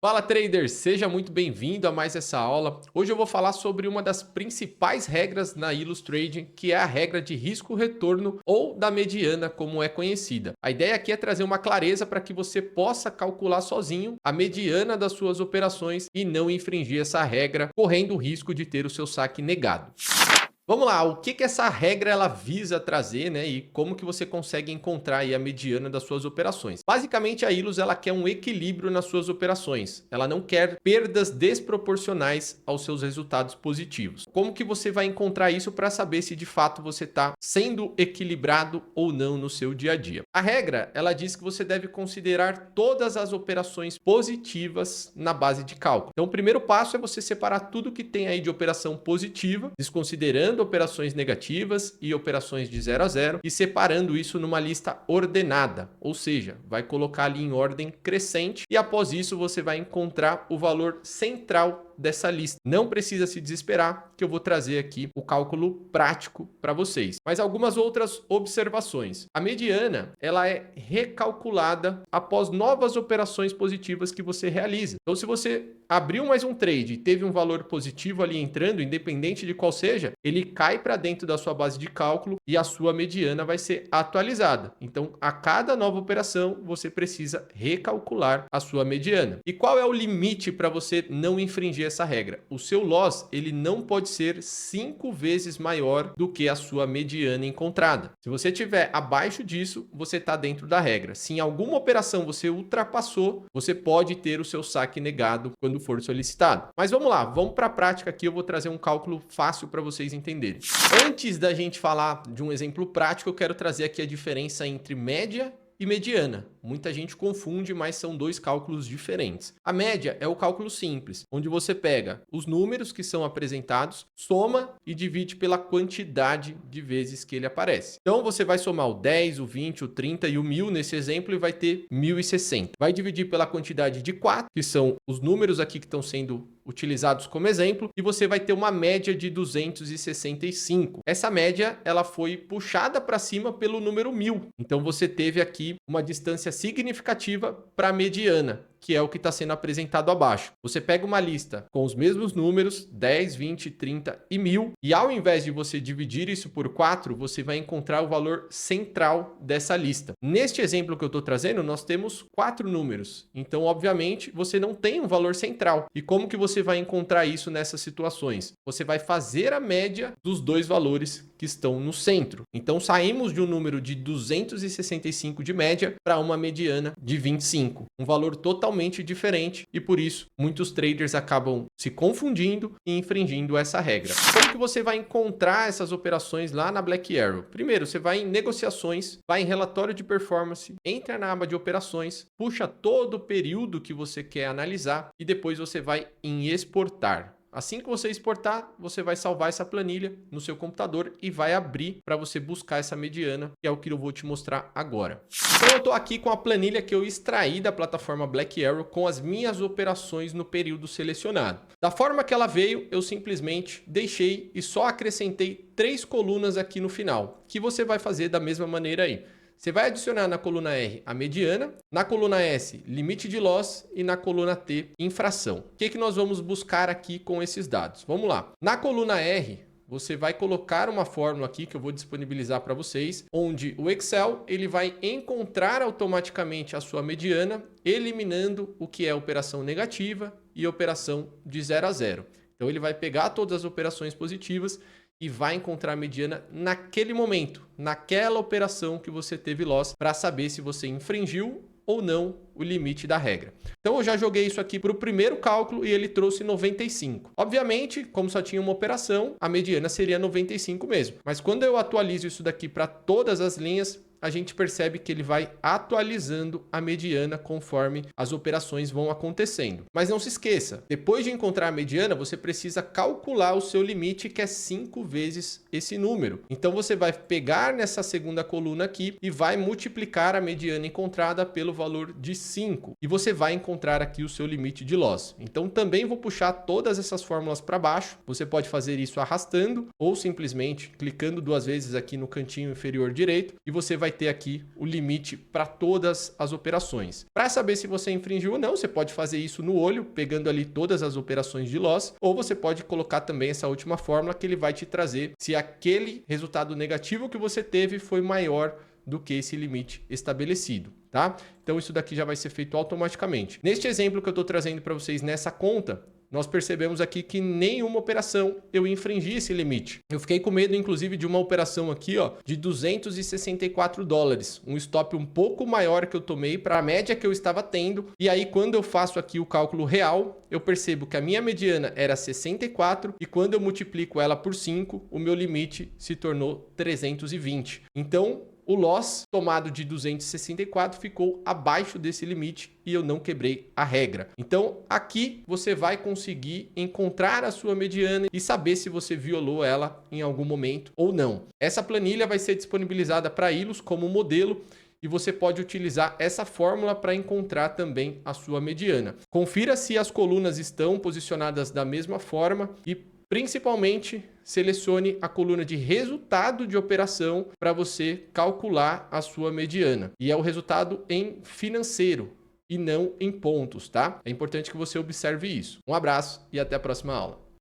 Fala trader, seja muito bem-vindo a mais essa aula. Hoje eu vou falar sobre uma das principais regras na Illustrading, que é a regra de risco-retorno ou da mediana, como é conhecida. A ideia aqui é trazer uma clareza para que você possa calcular sozinho a mediana das suas operações e não infringir essa regra, correndo o risco de ter o seu saque negado. Vamos lá, o que essa regra ela visa trazer, né? E como que você consegue encontrar aí a mediana das suas operações? Basicamente, a Ilus ela quer um equilíbrio nas suas operações. Ela não quer perdas desproporcionais aos seus resultados positivos. Como que você vai encontrar isso para saber se de fato você está sendo equilibrado ou não no seu dia a dia? A regra ela diz que você deve considerar todas as operações positivas na base de cálculo. Então, o primeiro passo é você separar tudo que tem aí de operação positiva, desconsiderando operações negativas e operações de 0 a 0 e separando isso numa lista ordenada, ou seja, vai colocar ali em ordem crescente e após isso você vai encontrar o valor central dessa lista. Não precisa se desesperar que eu vou trazer aqui o cálculo prático para vocês. Mas algumas outras observações. A mediana, ela é recalculada após novas operações positivas que você realiza. Então, se você abriu mais um trade e teve um valor positivo ali entrando, independente de qual seja, ele cai para dentro da sua base de cálculo e a sua mediana vai ser atualizada. Então, a cada nova operação, você precisa recalcular a sua mediana. E qual é o limite para você não infringir essa regra? O seu loss, ele não pode ser 5 vezes maior do que a sua mediana encontrada. Se você tiver abaixo disso, você está dentro da regra. Se em alguma operação você ultrapassou, você pode ter o seu saque negado quando for solicitado. Mas vamos lá, vamos para a prática aqui, eu vou trazer um cálculo fácil para vocês entenderem. Antes da gente falar de um exemplo prático, eu quero trazer aqui a diferença entre média e mediana. Muita gente confunde, mas são dois cálculos diferentes. A média é o cálculo simples, onde você pega os números que são apresentados, soma e divide pela quantidade de vezes que ele aparece. Então você vai somar o 10, o 20, o 30 e o 1000 nesse exemplo e vai ter 1060. Vai dividir pela quantidade de 4, que são os números aqui que estão sendo utilizados como exemplo, e você vai ter uma média de 265. Essa média ela foi puxada para cima pelo número 1000. Então você teve aqui uma distância significativa para a mediana, que é o que está sendo apresentado abaixo. Você pega uma lista com os mesmos números, 10, 20, 30 e 1000, e ao invés de você dividir isso por 4, você vai encontrar o valor central dessa lista. Neste exemplo que eu estou trazendo, nós temos 4 números. Então, obviamente, você não tem um valor central. E como que você vai encontrar isso nessas situações? Você vai fazer a média dos dois valores que estão no centro. Então, saímos de um número de 265 de média para uma mediana de 25. Um valor totalmente diferente e por isso muitos traders acabam se confundindo e infringindo essa regra. Como que você vai encontrar essas operações lá na Black Arrow? Primeiro, você vai em negociações, vai em relatório de performance, entra na aba de operações, puxa todo o período que você quer analisar e depois você vai em exportar. Assim que você exportar, você vai salvar essa planilha no seu computador e vai abrir para você buscar essa mediana, que é o que eu vou te mostrar agora. Então eu estou aqui com a planilha que eu extraí da plataforma Black Arrow com as minhas operações no período selecionado. Da forma que ela veio, eu simplesmente deixei e só acrescentei 3 colunas aqui no final, que você vai fazer da mesma maneira aí. Você vai adicionar na coluna R a mediana, na coluna S, limite de loss e na coluna T, infração. O que nós vamos buscar aqui com esses dados? Vamos lá. Na coluna R, você vai colocar uma fórmula aqui que eu vou disponibilizar para vocês, onde o Excel ele vai encontrar automaticamente a sua mediana, eliminando o que é operação negativa e operação de 0 a 0. Então ele vai pegar todas as operações positivas e vai encontrar a mediana naquele momento, naquela operação que você teve loss, para saber se você infringiu ou não o limite da regra. Então eu já joguei isso aqui para o primeiro cálculo e ele trouxe 95. Obviamente, como só tinha uma operação, a mediana seria 95 mesmo. Mas quando eu atualizo isso daqui para todas as linhas, a gente percebe que ele vai atualizando a mediana conforme as operações vão acontecendo. Mas não se esqueça, depois de encontrar a mediana, você precisa calcular o seu limite, que é 5 vezes esse número. Então você vai pegar nessa segunda coluna aqui e vai multiplicar a mediana encontrada pelo valor de 5. E você vai encontrar aqui o seu limite de loss. Então também vou puxar todas essas fórmulas para baixo. Você pode fazer isso arrastando ou simplesmente clicando 2 vezes aqui no cantinho inferior direito e você vai vai ter aqui o limite para todas as operações. Para saber se você infringiu ou não, você pode fazer isso no olho, pegando ali todas as operações de loss, ou você pode colocar também essa última fórmula que ele vai te trazer se aquele resultado negativo que você teve foi maior do que esse limite estabelecido, tá? Então isso daqui já vai ser feito automaticamente. Neste exemplo que eu estou trazendo para vocês nessa conta, nós percebemos aqui que nenhuma operação eu infringi esse limite. Eu fiquei com medo, inclusive, de uma operação aqui, ó, de $264. Um stop um pouco maior que eu tomei para a média que eu estava tendo. E aí, quando eu faço aqui o cálculo real, eu percebo que a minha mediana era 64 e quando eu multiplico ela por 5, o meu limite se tornou 320. Então, o loss tomado de 264 ficou abaixo desse limite e eu não quebrei a regra. Então, aqui você vai conseguir encontrar a sua mediana e saber se você violou ela em algum momento ou não. Essa planilha vai ser disponibilizada para Ilus como modelo e você pode utilizar essa fórmula para encontrar também a sua mediana. Confira se as colunas estão posicionadas da mesma forma e principalmente, selecione a coluna de resultado de operação para você calcular a sua mediana. E é o resultado em financeiro e não em pontos, tá? É importante que você observe isso. Um abraço e até a próxima aula.